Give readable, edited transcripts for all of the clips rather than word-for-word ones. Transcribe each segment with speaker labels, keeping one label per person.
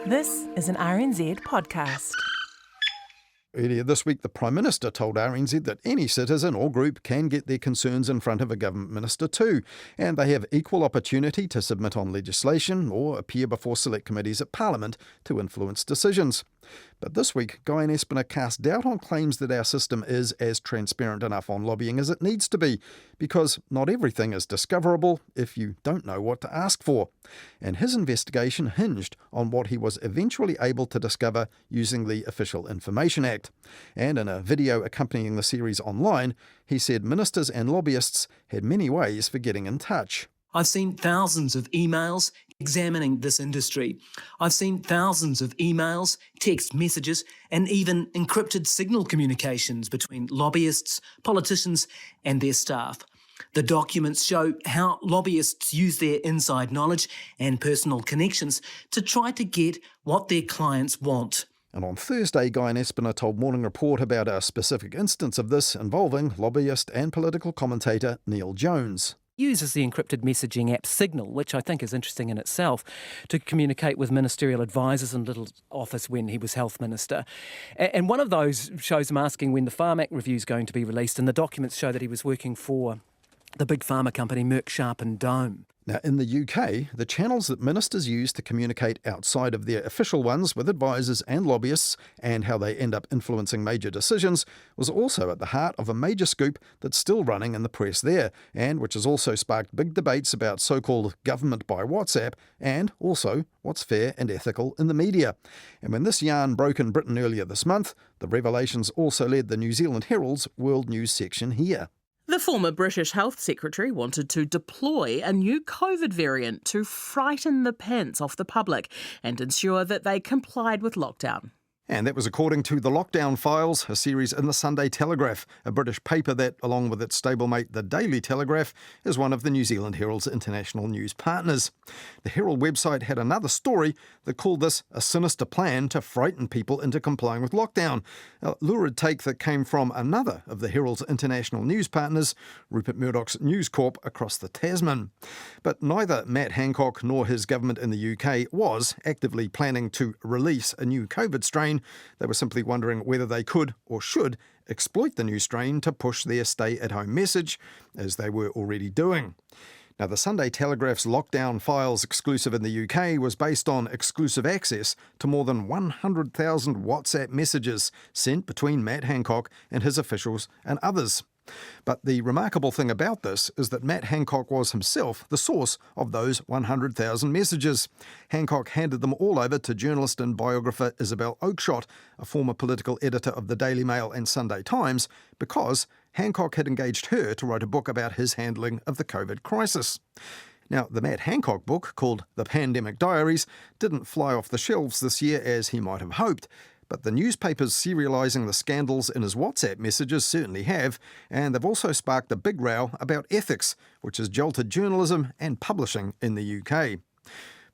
Speaker 1: This is an RNZ podcast.
Speaker 2: Earlier this week, the Prime Minister told RNZ that any citizen or group can get their concerns in front of a government minister too, and they have equal opportunity to submit on legislation or appear before select committees at Parliament to influence decisions. But this week, Guy and Espiner cast doubt on claims that our system is as transparent enough on lobbying as it needs to be, because not everything is discoverable if you don't know what to ask for. And his investigation hinged on what he was eventually able to discover using the Official Information Act. And in a video accompanying the series online, he said ministers and lobbyists had many ways for getting in touch.
Speaker 3: I've seen thousands of emails examining this industry. I've seen thousands of emails, text messages, and even encrypted signal communications between lobbyists, politicians, and their staff. The documents show how lobbyists use their inside knowledge and personal connections to try to get what their clients want.
Speaker 2: And on Thursday, Guy and Espiner told Morning Report about a specific instance of this involving lobbyist and political commentator Neil Jones.
Speaker 4: Uses the encrypted messaging app Signal, which I think is interesting in itself, to communicate with ministerial advisors in Little's office when he was health minister. And one of those shows him asking when the Farm Act review is going to be released, and the documents show that he was working for the big pharma company Merck Sharp and Dohme.
Speaker 2: Now, in the UK, the channels that ministers use to communicate outside of their official ones with advisors and lobbyists, and how they end up influencing major decisions, was also at the heart of a major scoop that's still running in the press there, and which has also sparked big debates about so-called government by WhatsApp, and also what's fair and ethical in the media. And when this yarn broke in Britain earlier this month, the revelations also led the New Zealand Herald's World News section here.
Speaker 5: The former British Health Secretary wanted to deploy a new COVID variant to frighten the pants off the public and ensure that they complied with lockdown.
Speaker 2: And that was according to The Lockdown Files, a series in the Sunday Telegraph, a British paper that, along with its stablemate The Daily Telegraph, is one of the New Zealand Herald's international news partners. The Herald website had another story that called this a sinister plan to frighten people into complying with lockdown, a lurid take that came from another of the Herald's international news partners, Rupert Murdoch's News Corp across the Tasman. But neither Matt Hancock nor his government in the UK was actively planning to release a new COVID strain. They were simply wondering whether they could or should exploit the new strain to push their stay-at-home message, as they were already doing. Now, the Sunday Telegraph's Lockdown Files exclusive in the UK was based on exclusive access to more than 100,000 WhatsApp messages sent between Matt Hancock and his officials and others. But the remarkable thing about this is that Matt Hancock was himself the source of those 100,000 messages. Hancock handed them all over to journalist and biographer Isabel Oakeshott, a former political editor of the Daily Mail and Sunday Times, because Hancock had engaged her to write a book about his handling of the COVID crisis. Now, the Matt Hancock book, called The Pandemic Diaries, didn't fly off the shelves this year as he might have hoped. But the newspapers serialising the scandals in his WhatsApp messages certainly have, and they've also sparked a big row about ethics, which has jolted journalism and publishing in the UK.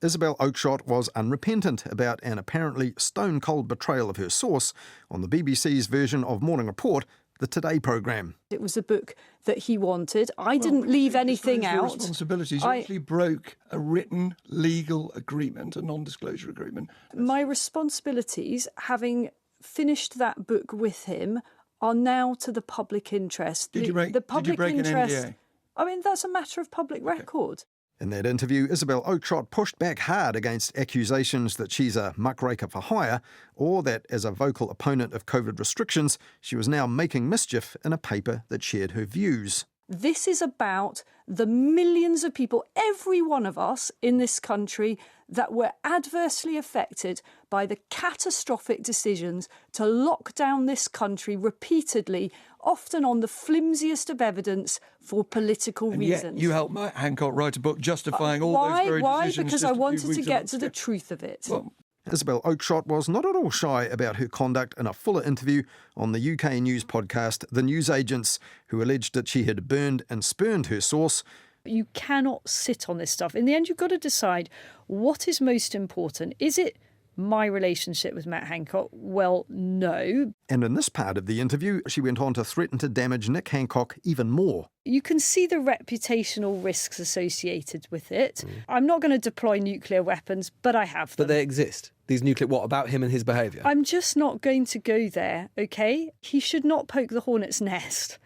Speaker 2: Isabel Oakeshott was unrepentant about an apparently stone-cold betrayal of her source on the BBC's version of Morning Report, the Today programme.
Speaker 6: It was a book that he wanted. I didn't leave anything out.
Speaker 7: Responsibilities. You actually broke a written legal agreement, a non-disclosure agreement.
Speaker 6: My responsibilities, having finished that book with him, are now to the public interest.
Speaker 7: Did you break an NDA?
Speaker 6: I mean, that's a matter of public record.
Speaker 2: In that interview, Isabel Oakeshott pushed back hard against accusations that she's a muckraker for hire, or that as a vocal opponent of COVID restrictions, she was now making mischief in a paper that shared her views.
Speaker 6: This is about the millions of people, every one of us in this country, that were adversely affected by the catastrophic decisions to lock down this country repeatedly, often on the flimsiest of evidence, for political reasons.
Speaker 7: Yet you helped Matt Hancock write a book justifying all those very decisions.
Speaker 6: Why? Because I wanted to get to the
Speaker 7: ago.
Speaker 6: truth of it.
Speaker 7: Well,
Speaker 2: Isabel Oakeshott was not at all shy about her conduct in a fuller interview on the UK news podcast The Newsagents, who alleged that she had burned and spurned her source.
Speaker 6: You cannot sit on this stuff. In the end, you've got to decide what is most important. Is it My relationship with Matt Hancock, well, no.
Speaker 2: And in this part of the interview, she went on to threaten to damage Nick Hancock even more.
Speaker 6: You can see the reputational risks associated with it. I'm not going to deploy nuclear weapons, but I have them.
Speaker 8: But they exist. These nuclear... What about him and his behaviour?
Speaker 6: I'm just not going to go there, OK? He should not poke the hornet's nest.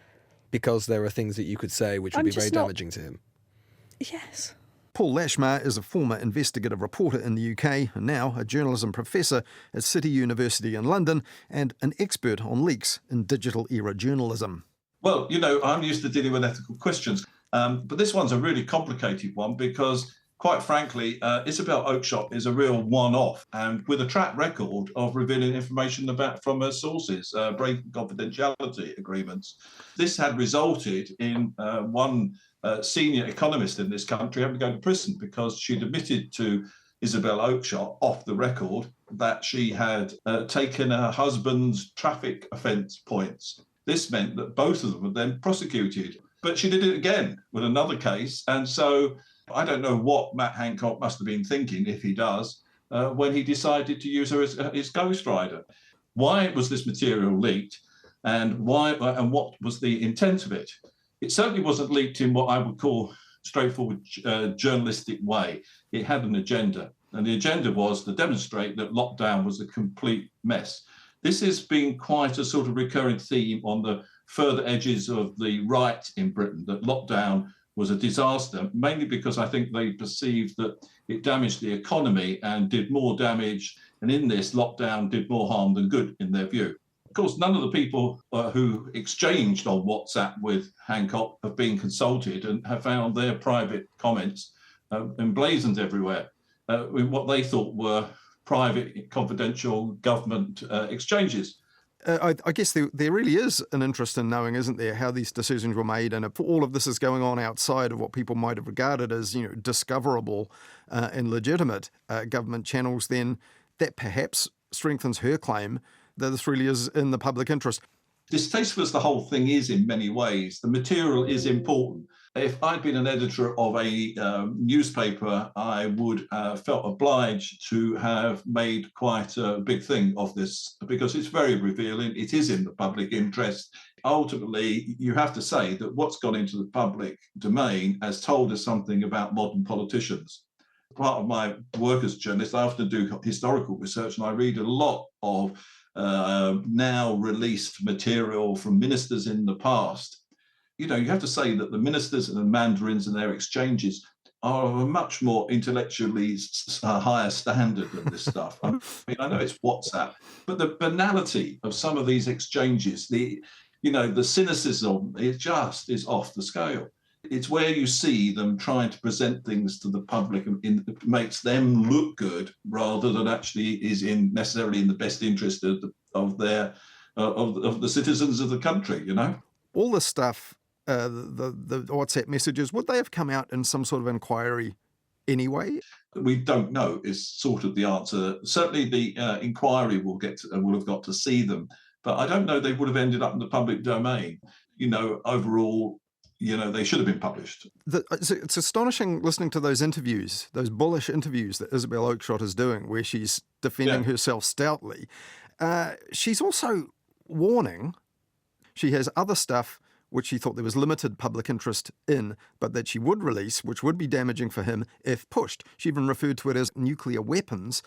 Speaker 8: Because there are things that you could say which would be very damaging to him.
Speaker 6: Yes.
Speaker 2: Paul Lashmar is a former investigative reporter in the UK and now a journalism professor at City University in London and an expert on leaks in digital era journalism.
Speaker 9: Well, you know, I'm used to dealing with ethical questions, but this one's a really complicated one because, quite frankly, Isabel Oakeshott is a real one-off and with a track record of revealing information from her sources, breaking confidentiality agreements. This had resulted in one senior economist in this country having to go to prison because she'd admitted to Isabel Oakeshott off the record that she had taken her husband's traffic offence points. This meant that both of them were then prosecuted. But she did it again with another case. And so I don't know what Matt Hancock must have been thinking, if he does, when he decided to use her as his ghostwriter. Why was this material leaked and what was the intent of it? It certainly wasn't leaked in what I would call straightforward journalistic way. It had an agenda, and the agenda was to demonstrate that lockdown was a complete mess. This has been quite a sort of recurring theme on the further edges of the right in Britain, that lockdown was a disaster, mainly because I think they perceived that it damaged the economy and did more damage, and in this, lockdown did more harm than good in their view. Of course, none of the people who exchanged on WhatsApp with Hancock have been consulted and have found their private comments emblazoned everywhere with what they thought were private, confidential government exchanges.
Speaker 2: I guess there really is an interest in knowing, isn't there, how these decisions were made, and if all of this is going on outside of what people might have regarded as, discoverable and legitimate government channels, then that perhaps strengthens her claim that this really is in the public interest.
Speaker 9: Distasteful as the whole thing is in many ways, the material is important. If I'd been an editor of a newspaper, I would have felt obliged to have made quite a big thing of this because it's very revealing. It is in the public interest. Ultimately, you have to say that what's gone into the public domain has told us something about modern politicians. Part of my work as a journalist, I often do historical research, and I read a lot of now released material from ministers in the past. You have to say that the ministers and the mandarins and their exchanges are of a much more intellectually higher standard than this stuff. I mean, I know it's WhatsApp, but the banality of some of these exchanges, the cynicism, it just is off the scale. It's where you see them trying to present things to the public and it makes them look good rather than actually is necessarily in the best interest of the citizens of the country,
Speaker 2: All this stuff, the WhatsApp messages, would they have come out in some sort of inquiry anyway?
Speaker 9: We don't know is sort of the answer. Certainly the inquiry will have got to see them, but I don't know they would have ended up in the public domain. Overall, they should have been published.
Speaker 2: It's astonishing listening to those interviews, those bullish interviews that Isabel Oakeshott is doing, where she's defending herself stoutly. She's also warning she has other stuff which she thought there was limited public interest in, but that she would release, which would be damaging for him if pushed. She even referred to it as nuclear weapons.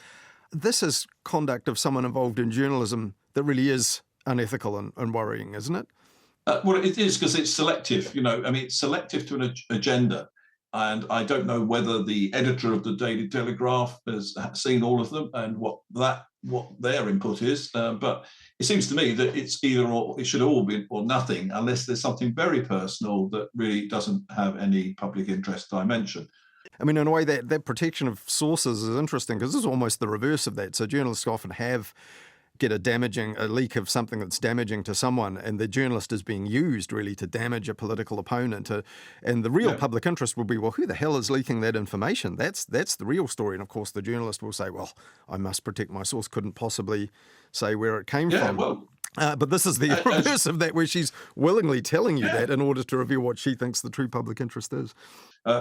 Speaker 2: This is conduct of someone involved in journalism that really is unethical and worrying, isn't it?
Speaker 9: Well, it is because it's selective. It's selective to an agenda. And I don't know whether the editor of the Daily Telegraph has seen all of them and what their input is. But it seems to me that it's either or, it should all be or nothing, unless there's something very personal that really doesn't have any public interest dimension.
Speaker 2: I mean, in a way, that protection of sources is interesting because this is almost the reverse of that. So journalists often get a leak of something that's damaging to someone, and the journalist is being used really to damage a political opponent. And the real public interest will be, well, who the hell is leaking that information? That's the real story. And of course, the journalist will say, well, I must protect my source, couldn't possibly say where it came from.
Speaker 9: Well,
Speaker 2: But this is the reverse of that, where she's willingly telling you that in order to reveal what she thinks the true public interest is.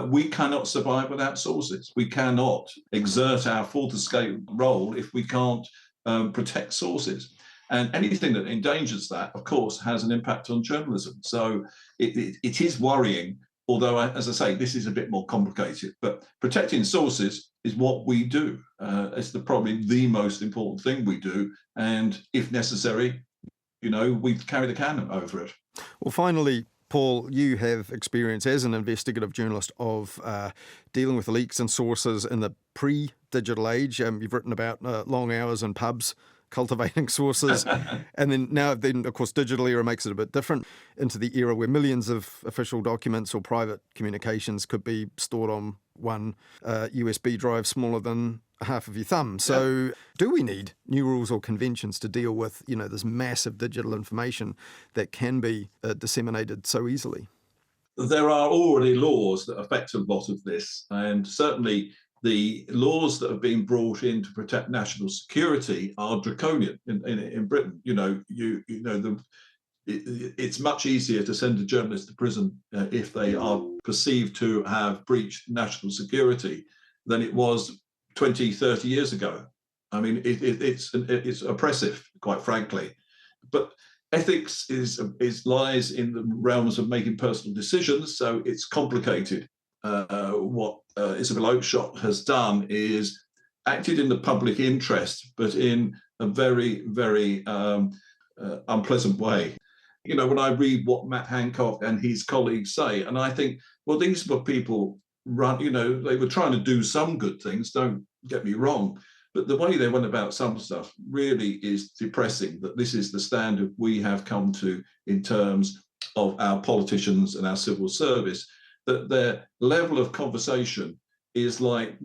Speaker 9: We cannot survive without sources. We cannot exert our full-scale role if we can't protect sources. And anything that endangers that, of course, has an impact on journalism. So it is worrying, although, as I say, this is a bit more complicated. But protecting sources is what we do. It's probably the most important thing we do. And if necessary, we carry the can over it.
Speaker 2: Well, finally, Paul, you have experience as an investigative journalist of dealing with leaks and sources in the pre-digital age. You've written about long hours in pubs, cultivating sources, and then, of course, digital era makes it a bit different, into the era where millions of official documents or private communications could be stored on one USB drive smaller than half of your thumb. So do we need new rules or conventions to deal with, this massive digital information that can be disseminated so easily?
Speaker 9: There are already laws that affect a lot of this, and certainly the laws that have been brought in to protect national security are draconian in Britain. It's much easier to send a journalist to prison if they are perceived to have breached national security than it was 20, 30 years ago. I mean, it's oppressive, quite frankly. But ethics lies in the realms of making personal decisions, so it's complicated. What Isabel Oakeshott has done is acted in the public interest, but in a very, very unpleasant way. When I read what Matt Hancock and his colleagues say, and I think, well, these were people they were trying to do some good things, don't get me wrong, but the way they went about some stuff really is depressing, that this is the standard we have come to in terms of our politicians and our civil service, that their level of conversation is like,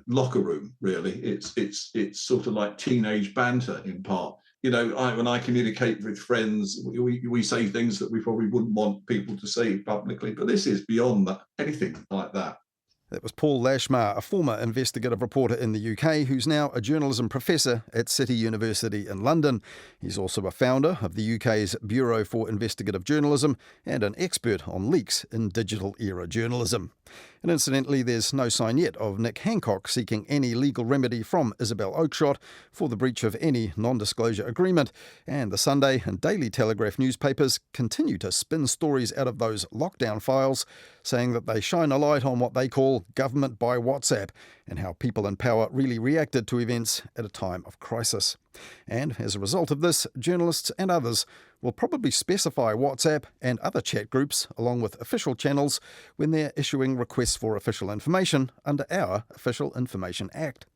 Speaker 9: locker room, really. It's sort of like teenage banter in part. When I communicate with friends, we say things that we probably wouldn't want people to say publicly, but this is beyond that, anything like that.
Speaker 2: That was Paul Lashmar, a former investigative reporter in the UK who's now a journalism professor at City University in London. He's also a founder of the UK's Bureau for Investigative Journalism and an expert on leaks in digital era journalism. And incidentally, there's no sign yet of Nick Hancock seeking any legal remedy from Isabel Oakeshott for the breach of any non-disclosure agreement. And the Sunday and Daily Telegraph newspapers continue to spin stories out of those lockdown files, saying that they shine a light on what they call government by WhatsApp and how people in power really reacted to events at a time of crisis. And as a result of this, journalists and others will probably specify WhatsApp and other chat groups along with official channels when they're issuing requests for official information under our Official Information Act.